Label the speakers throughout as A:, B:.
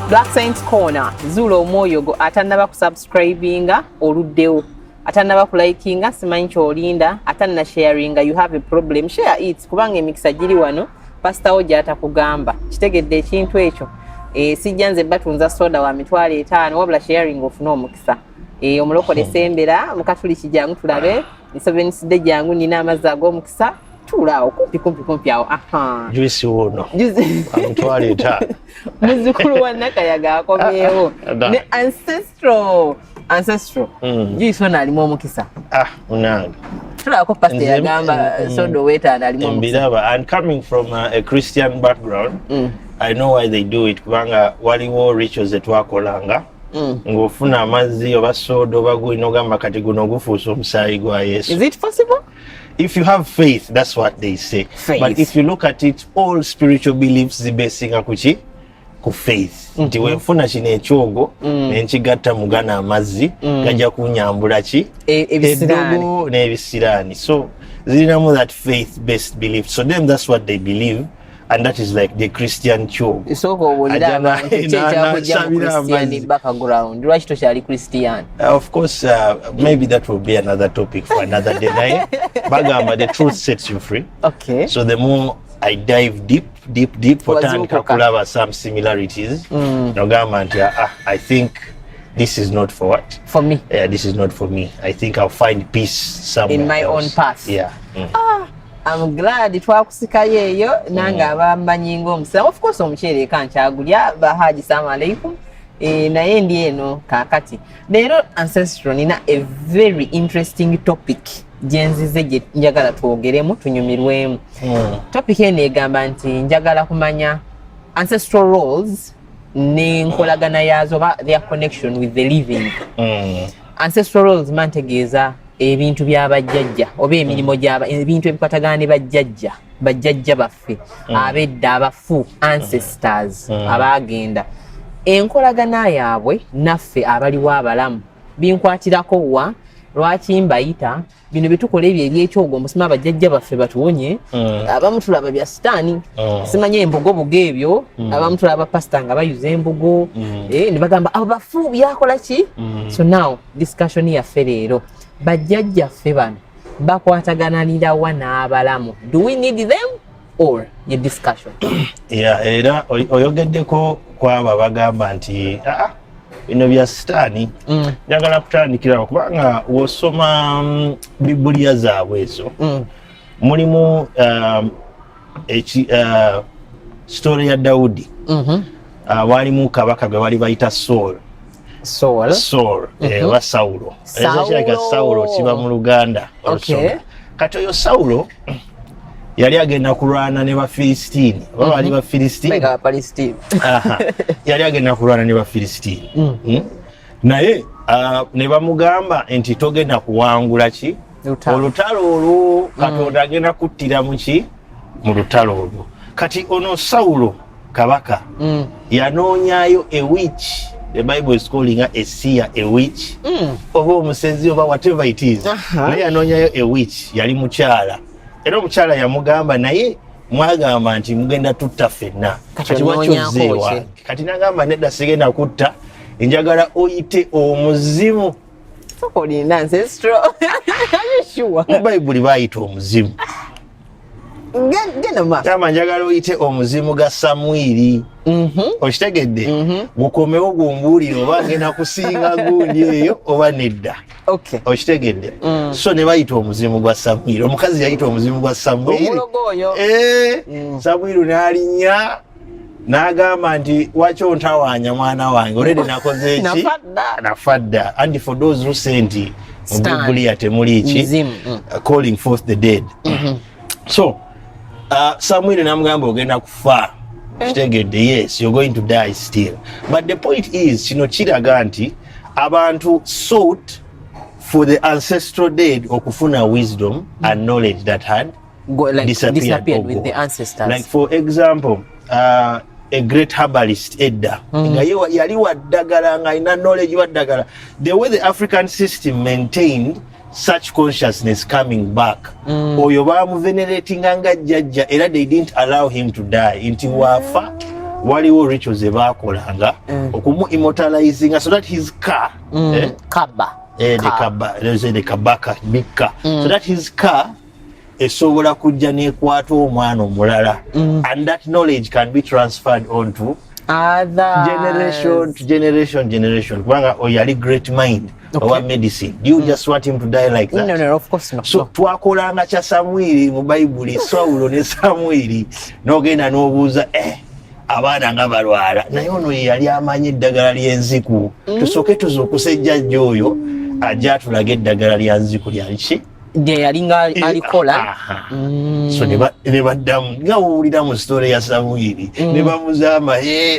A: Black Saints Corner Zula omwoyo go atannaba kusubscribinga oluddewo atannaba kulikinga simanyi kyolinda atanna sharinga you have a problem share it kubanga emikisa giri wano pastor oja atakugamba kitegedde ekintu ekyo sijjanze batunza soda wa mitwalo 5 wabula sharing ofuna omukisa omulokole sembera mukatuli kijangu tulabe ni 7 side jangu nina amazzi ag'omukisa tulao kumpi awo
B: juice wono mitwalo 5
A: muzukulu wa Nakayaga akomyewo ne ancestral juice wana alimu omukisa
B: unanga
A: tulako pastor yagamba sodo weta alimu omukisa
B: and coming from a Christian background I know why they do it kubanga waliwo rituals etwakolanga ngofuna amazzi oba soda oba gwinogamba kati guno gufuusa omusaayi gwa Yesu.
A: Is it possible?
B: If you have faith, that's what they say.
A: Faith.
B: But if you look at it, all spiritual beliefs zibesinga kuki ku faith. Nti wenfuna kino ekyogo nenkigatta mugana amazzi gajja kunyambula ki eddogo n'ebisiraani. So zirinamu that faith based belief. So them that's what they believe. And that is like the Christian chogo.
A: So Christian background. Christian.
B: Of course, maybe that will be another topic for another day. Bagamba, the truth sets you free.
A: Okay.
B: So the more I dive deep, for Kulava some similarities. Nogama, I think this is not for what?
A: For me.
B: Yeah, this is not for me. I think I'll find peace somewhere
A: in my
B: else.
A: own path.
B: Yeah.
A: I'm glad twakusikayo eyo nanga abambanyi ng'omukisa. Of course omukyere kankyagulya bahaji salamu alaikum naye ndi eno kakati leero ancestral nina a very interesting topic gyenzize gye njagala twogeremu tunyumirwemu. Topic eno egamba nti njagala kumanya ancestral roles n'enkolagana yaazo oba their connection with the living. Ancestral roles mantegeeza ebintu by'abajjajja oba emirimu ebintu ebikwatagana ne bajjajja baffe abedda abafu ancestors abaagenda enkolagana yaabwe naffe abaliwo abalamu binkwatirako wa lwaki mbayita bino bitukola ebyo ebyekyogo musima abajjajja baffe batuwonye abamu tulaba bya sitaani simanye embogobogo ebyo abamu tulaba pasita nga bayuza embogo ne bagamba abo bafu byakola ki. So now discussion yaffe leero bajjajjaffe bano bakwatagananira wa n'abalamu. Do we need them or a discussion?
B: Yeah, era oyogeddeko kwaba bagamba nti bino bya sitaani njagala kutandikira kubanga wosoma bibuliya zaabwe ezo mulimu story ya Dawudi walimu kabaka gwe bali bayita Saul wa Saulo kiba mu Luganda. Kati oyo Saulo yali agenda kulwana ne Bafilistini oba bali Bafilistini yali agenda kulwana ne Bafilistini naye ne bamugamba nti togenda kuwangula ki olutalo olwo Katonda agenda kuttira mu lutalo olwo. Kati ono Saulo kabaka yanoonyayo a witch. The Bible is calling her a seer, a witch. Oba omusezi oba whatever it is. Naye yanoonyayo a witch yali mukyala. Era omukyala yamugamba naye mwagamba nti mugenda tutta ffenna. Kati wakyozeewa. Kati nagamba nedda sigenda kutta njagala oyite omuzimu.
A: Sokolina ancestral. Are you sure?
B: Mu Bible bayita omuzimu. Kama njagala oyite omuzimu ga Samwiri. Okitegedde gukomewo gumbuulire oba ngenda kusinga gundi eyo oba nedda. Okitegedde so ne bayita omuzimu gwa Samwiri. Omukazi yayita omuzimu gwa Samwiri. Samwiri n'alinnya n'agamba nti waki ontawaanya mwana wange olede nakoze eki nafadda. And for those who sent mu Biblia temuli ki calling forth the dead. So Samuel namugamba ogenda kufa. Kitegedde yes you're going to die still. But the point is kino kiraga nti abantu sought for the ancestral dead okufuna wisdom and knowledge that had disappeared
A: with the ancestors.
B: Like for example a great herbalist Edda nga yali waddagala nga ina knowledge waddagala. The way the African system maintained such consciousness coming back oyo bamuvenerating nga jjajja era they didn't allow him to die nti wafa waliwo rituals ebakolanga okumu immortalizing so that his car
A: kaba
B: the kabaka bika so that his car esobola kujja nekwata omwana omulala and that knowledge can be transferred on to generation kubanga oyali great mind or medicine. Do you just want him to die like that?
A: No, of course not.
B: So twakolanga kya Samuel mu Bible Saulo ne Samuel nogenda nobuuza abaana nga balwala naye ono yali amanyi eddagala ly'enziku tusooke tuzuukuse jjajja oyo ajja tulage eddagala lya nziku lyaliki
A: yalinga alikola
B: so ne baddamu nga wulira mu story ya Samuel ne bamuzaama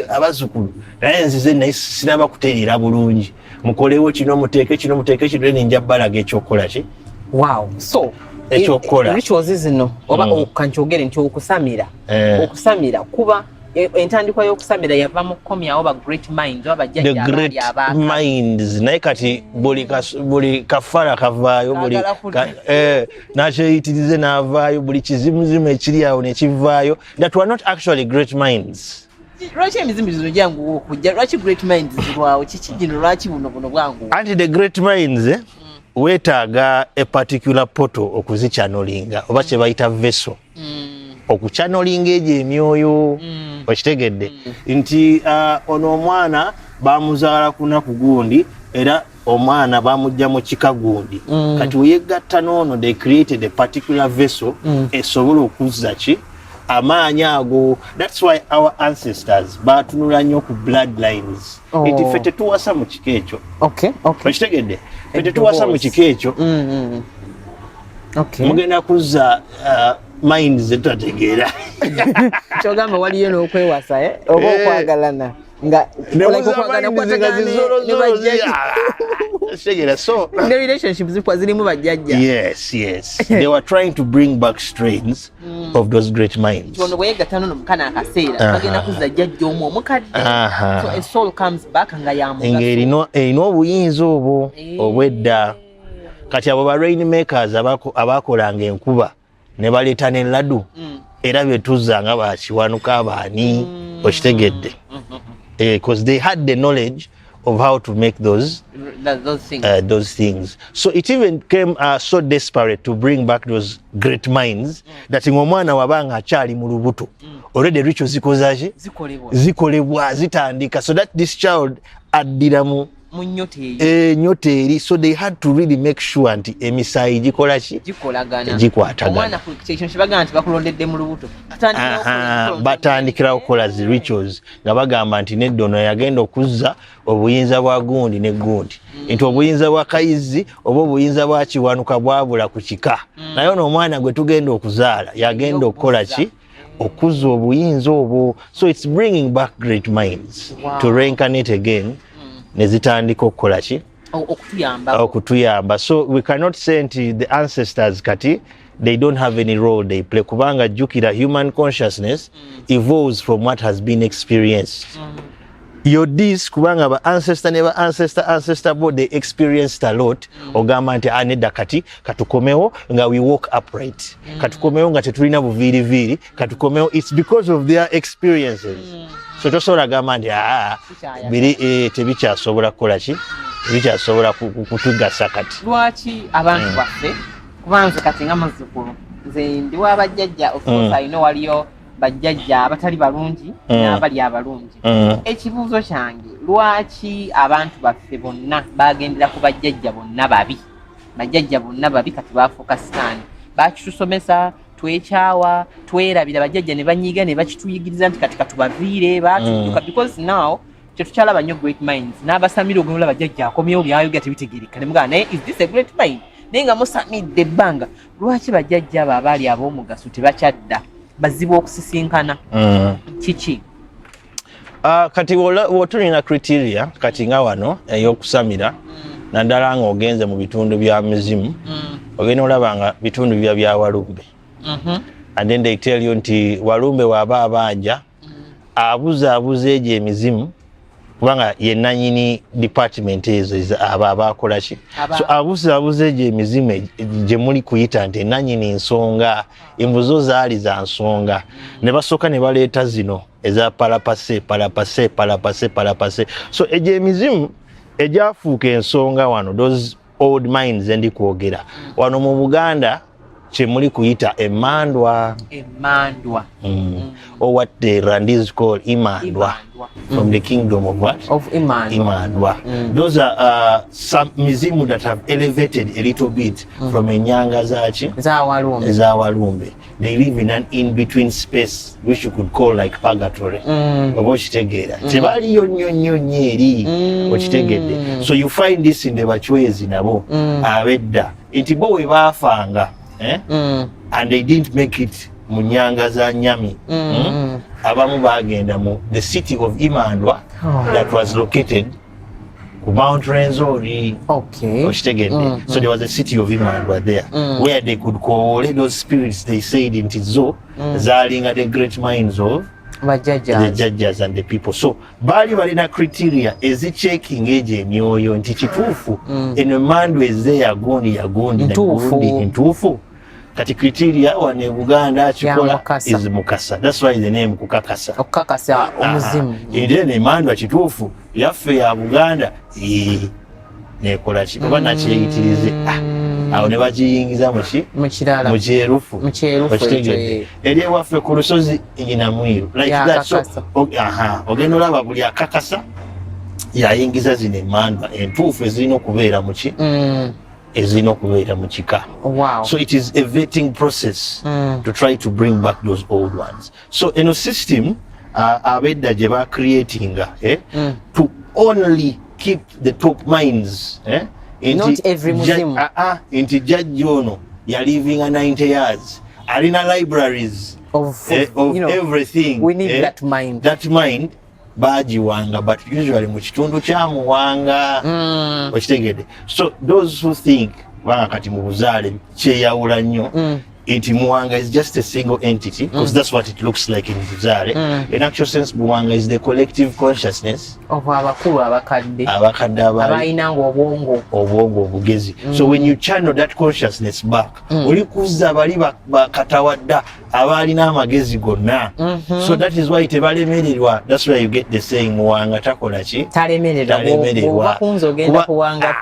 B: abazukulu naye nzize naye sinaba kutereera bulungi mukolewo kino muteeke kino ninja balaga ekyokukola ki
A: wow so
B: ekyokukola
A: rituals zino oba okankyogere nti okusamira kuba entandikwa y'okusamira yava mu komya oba great minds oba bajjajja abali abaka
B: the great minds naye kati buli kafara kavaayo buli nakyeyitirize n'avaayo buli kizimuzimu ekiri awo nekivaayo that were not actually great minds.
A: Lwaki emizimu gino gyangu okujja lwaki great minds zirwawo kiki gino lwaki buno bwangu
B: anti the great minds weetaaga a particular portal okuzichannelinga oba kye bayita vessel okuchannellinga egyo emyoyo okitegedde nti ono omwana bamuzaala kunaku gundi era omwana bamujja mu kika gundi kati weyegatta n'ono they created a particular vessel esobola okuzza ki amaanyi ago. That's why our ancestors batunula nnyo ku bloodlines nti ffe tetuwasa mu kika ekyo okitegedde ffe tetuwasa mu kika ekyo mugenda kuzza minds zetategeera
A: kyogamba waliyo n'okwewasa oba okwagalana nga
B: so
A: the relationships zirimu bajjajja
B: yes they were trying to bring back strains of those great minds
A: ono bweyegattano nomukana akaseera bagenda kuzza jjajja omu omukadde so a soul comes back nga yamugaso
B: erina obuyinza obwo obwedda kati abo ba rainmakers abakolanga enkuba ne baleeta n'elladu era betuzza nga bakiwanuka abaani okitegedde because they had the knowledge of how to make those things. So it even came so desperate to bring back those great minds that ng'omwana wabanga akyali mu lubuto already rituals zikolebwa zitandika so that this child addira mu nyoteri so they had to really make sure nti emisaayi gikola ki gikwatagana batandikira okukola zi rituals nga bagamba nti nedda ono yagenda okuzza obuyinza bwa gundi ne gundi nti obuyinza bwa kayizi oba obuyinza bwa kiwanuka bwabula ku kika naye ono omwana gwe tugenda okuzaala yagenda okukola ki okuzza obuyinza obwo. So it's bringing back great minds to reincarnate again nezitandika okukola ki okutuyamba. So we cannot say nti the ancestors kati they don't have any role they play kubanga jukira human consciousness evolves from what has been experienced. Your this kubanga ba ancestor ne ba ancestor both they experienced a lot ogamba nti aneda kati katukomewo nga we walk upright katukomewo nga tetulina buviiriviri katukomewo it's because of their experiences. So tosobola gamba nti biri tebikyasobola kukola ki tebikyasobola kutugasa kati
A: lwaki abantu baffe kubanze kati nga mazukulu nze ndi wabajjajja of course I know waliyo bajjajja abatali balungi n'abali abalungi ekibuuzo kyange lwaki abantu baffe bonna bagendera ku bajjajja bonna babi kati baafuuka sitaani bakitusomesa twekyawa twerabira bajjajja ne banyiga ne bakituyigiriza nti kati katubaviire baatuduka because now tetukyalaba nnyo great minds n'abasamira ogonola bajjajja akomyewo byayogera tebitegeereka ne mugamba naye is this a great mind naye nga musamidde ebbanga lwaki bajjajja abo abaali ab'omugaso tebakyadda bazibu okusisinkana kiki
B: kati wotulina criteria kati nga wano ey'okusamira naddala nga ogenze mu bitundu bya mizimu ogenda olaba nga bitundu bya Walumbe and then they tell you nti Walumbe waaba abanja abuza egyo emizimu kubanga yenanyini department ezo abakola ki so abuze gye emizimu gye muli kuyita nti nanyini nsonga envuzo zaali za nsonga ne basooka ne baleeta zino eza palapase so egyo emizimu egyafuuka ensonga wano those old minds endi kwogera wano mu Buganda kye muli kuyita emmandwa or what the Rwandese call imandwa from the kingdom of what?
A: Of Imandwa.
B: Those are some mizimu that have elevated a little bit from enyanga z'awalumbe. They live in an in-between space which you could call like purgatory. Tebaliyo nnyo eri okitegedde. So you find this in the bachwezi nabo abedda nti bo we baafanga and they didn't make it mu nyanga za nyami. Abamu bagenda mu the city of Imandwa that was located ku Mount Renzori. So there was a city of Imandwa there where they could call those spirits. They said into zo zalinga the great minds of the judges and the people. So bali balina criteria ezichecking eje emyoyo nti kituufu eno mandwa yagondi ntuufu kati criteria wane Buganda chikola is mukasa. That's why the name kukakasa
A: omuzimu
B: ne mandwa kituufu yaffe ya Buganda nekola ki kuba nakiyitirize awo ne bakiyingiza mu kyerufu eri ewaffe ku lusozi Inamwiru like that. So ogenda olaba buli akakasa yayingiza zino emmandwa entuufu ezirina okubeera mu ki ezirina okubeera mu kika. So it is a vetting process to try to bring back those old ones. So eno system abedda gye ba creating to only keep the top minds.
A: Not every Muslim.
B: Inti judge ono ya living a 90 years. Alina libraries of everything.
A: We need that mind.
B: That mind bajiwanga, but usually mu kitundu kya muwanga okitegedde. So those who think kati mu buzaale kyeyawula nnyo nti Muwanga is just a single entity, because that's what it looks like in Buzaale. In actual sense, Muwanga is the collective consciousness
A: of abakulu abakadde
B: abayinanga obwongo obugezi. So when you channel that consciousness back, oli kuzza bali bakatawadda abalina amagezi gonna. So that is why tebalemererwa. That's why you get the saying Muwanga takola ki talemererwa
A: kunzogenda kuwanga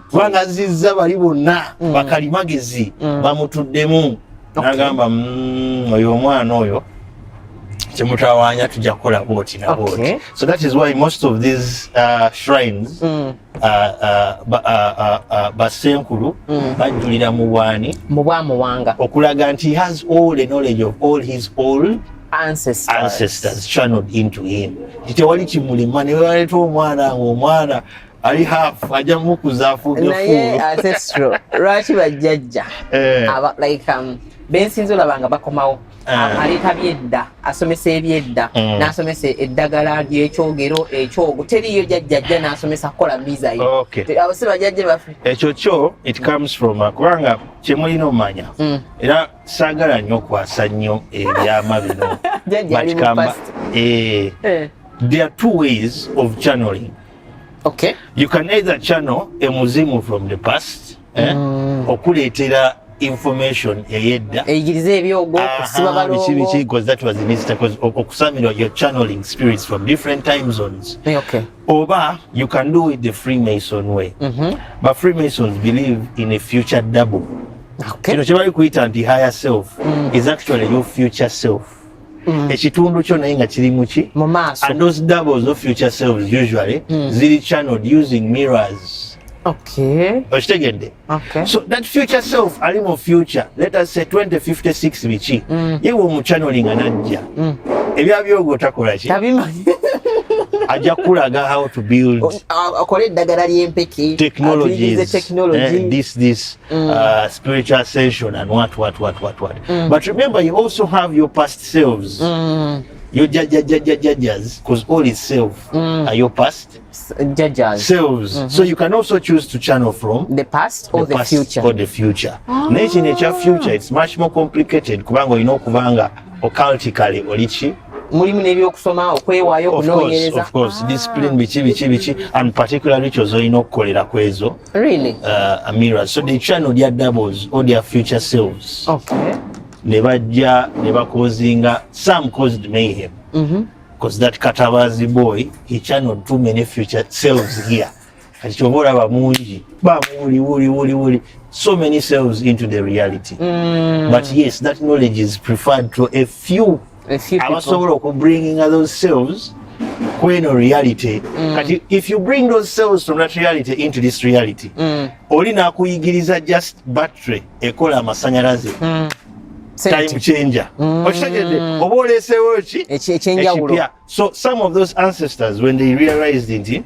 B: kubanga zizza bali bonna bakalimagezi bamutuddemu nagamba oyo omwana oyo kyemutawaanya tujja kukola booti na booti. So that is why most of these shrines basenkulu bajjulira mu bwani
A: mu bwamuwanga
B: okulaga nti he has all the knowledge of all his old
A: ancestors
B: channeled into him. Tewali kimulima ne baleeta omwana ng'omwana ali half ajja mukuzafuga
A: naye ancestral lwaki bajjajja like bensinza olabanga bakomawo aleeta byedda asomesa ebyedda n'asomesa eddagala ly'ekyogero ekyogo teriyo jjajjajja n'asomesa kukola mizayo abo si bajjajja baffe
B: ekyo kyo it comes from kubanga kyemulina omanya era saagala nnyo okwasa nnyo ebyama bino bakigamba there are two ways of channeling. You can either channel a muzimu from the past okuleetera information eyedda
A: eyigiriza ebyogo okusiba balongo
B: because that was the mistake, because okusamirwa you're channeling spirits from different time zones. Oba you can do it the Freemason way. But Freemasons believe in a future double. Kino kye bali kuyita nti higher self is actually your future self. Ekitundu kyo naye nga kiri mu ki
A: mu maaso,
B: and those doubles of future selves usually ziri channeled using mirrors. Okitegedde? So that future self ali mu future, let us say 2056 biki yewe omuchanneling anajja ebya byogo takola ki ajja kulaga how to build
A: akole eddagala ly'empeke
B: technologies, this spiritual ascension and what. But remember, you also have your past selves. Your judges, because all is self are your past
A: judges
B: selves. So you can also choose to channel from
A: the past or the
B: future. Nature future, it's much more complicated kubanga olina okubanga occultically olichi
A: mulimu n'ebyokusoma okwewaayo okunoonyereza.
B: Of course, discipline bichi and particularly chozoina okukolera kwezo.
A: Really?
B: Amira, so the channel dia doubles all their future selves.
A: Okay.
B: Never causing some caused mayhem. Because that Katabazi boy, he channeled too many future selves here. So many selves into the reality. But yes, that knowledge is preferred to a few people bringing those selves when reality. If you bring those selves from that reality into this reality, olina kuyigiriza just battery ekola amasanyalaze. Time changer. So some of those ancestors, when they realized it,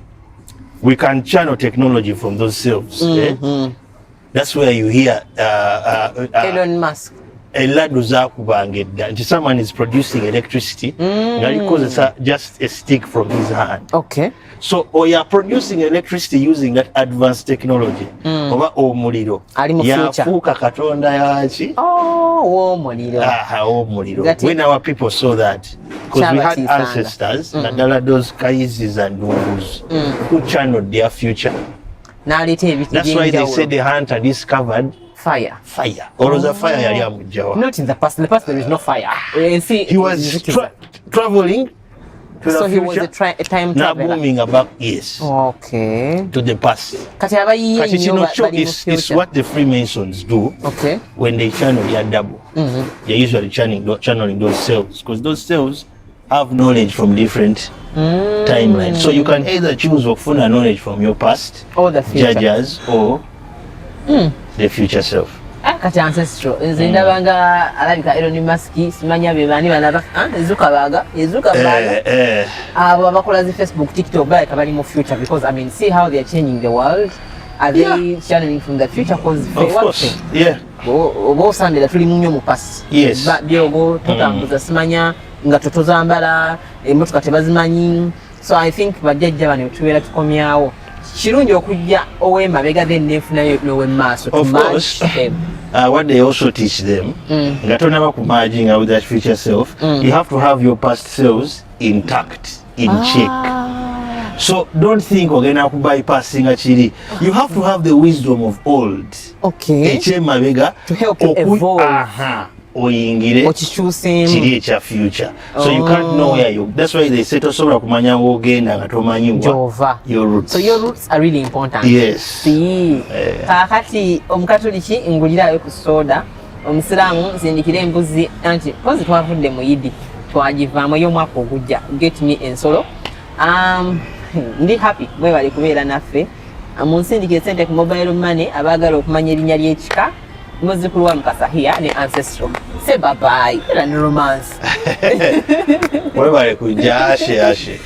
B: we can channel technology from those selves. That's where you hear
A: Elon Musk.
B: Someone is producing electricity because it's just a stick from his hand.
A: Okay.
B: So you are producing electricity using that advanced technology. Oba omuliro. Yafuuka katonda yachi. Omuliro. When our people saw that, because we had ancestors, nadala those kaizis and ndungus, who channeled their future. That's why they say the hunter discovered
A: fire.
B: Or was a fire yali amujjawa.
A: Not in the past. In the past there is no fire.
B: He was traveling to
A: so
B: the
A: he was a time traveler.
B: Booming about, yes.
A: Okay.
B: To the past.
A: Kati
B: it's what the Freemasons do.
A: Okay.
B: When they channel their double. They're usually channeling those cells, because those cells have knowledge from different timelines. So you can either choose okufuna knowledge from your past,
A: or the future,
B: jajas, or the future self.
A: Kati ancestral nze ndabanga alabika Elon Musk simanya be bani banaba ezukabaga abo abakola zi Facebook, TikTok balika bali mu future, because I mean, see how they are changing the world. Are they channeling from the future? Because
B: of course, yeah.
A: Obo sandela tuli munyo mu past.
B: Yes.
A: Byogo tutambuza simanya nga totozambala emotoka tebazimanyi. So I think bajjajja bano tuwera tukomyawo. Kirungi okujja ow'emabega then nefunayo n'ow'emmaaso.
B: Of course, what they also teach them, nga tonaba kumaging with that future self, you have to have your past selves intact, in check. So don't think ogenda kubypassing chiri. You have to have the wisdom of old.
A: Okay.
B: Echemabega
A: to help you evolve.
B: Oyingire chiri echa future. So you can't know where you. That's why they say tosobola kumanya wogenda nga tomanyi your roots.
A: So your roots are really important.
B: Yes.
A: See. Kakati omukatoliki ngulirayo ku soda, omusiramu nsindikira embuzi anti pozi twavudde mu yidi twagivaamu y'omwaka ogujja get me ensolo. Ndi happy mwe bali kubeera naffe. Munsindikire sente ku mobile money abaagala okumanya erinnya ly'ekika. Muzukulu wa Mukasa here ne Ancestral. Say bye bye. And romance.
B: Where are you? Ashe.